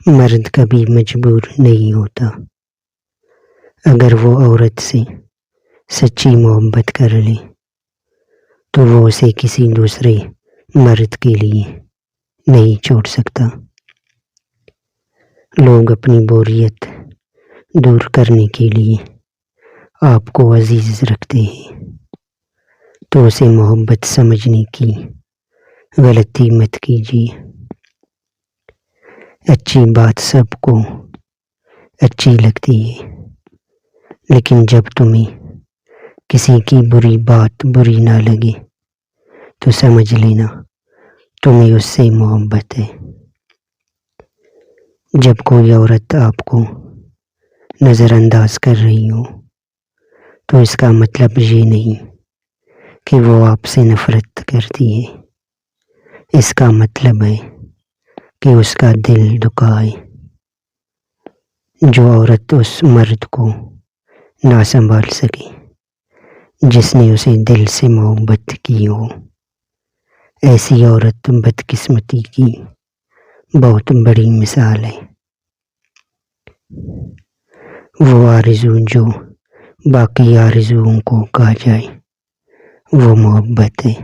مرد کبھی مجبور نہیں ہوتا۔ اگر وہ عورت سے سچی محبت کر لے تو وہ اسے کسی دوسرے مرد کے لیے نہیں چھوڑ سکتا۔ لوگ اپنی بوریت دور کرنے کے لیے آپ کو عزیز رکھتے ہیں تو اسے محبت سمجھنے کی غلطی مت کیجیے۔ اچھی بات سب کو اچھی لگتی ہے، لیکن جب تمہیں کسی کی بری بات بری نہ لگے تو سمجھ لینا تمہیں اس سے محبت ہے۔ جب کوئی عورت آپ کو نظر انداز کر رہی ہو تو اس کا مطلب یہ نہیں کہ وہ آپ سے نفرت کرتی ہے، اس کا مطلب ہے کہ اس کا دل دکھا ہے۔ جو عورت اس مرد کو نہ سنبھال سکے جس نے اسے دل سے محبت کی ہو، ایسی عورت بدقسمتی کی بہت بڑی مثال ہے۔ وہ آرزو جو باقی آرزوؤں کو کھا جائے وہ محبت ہے۔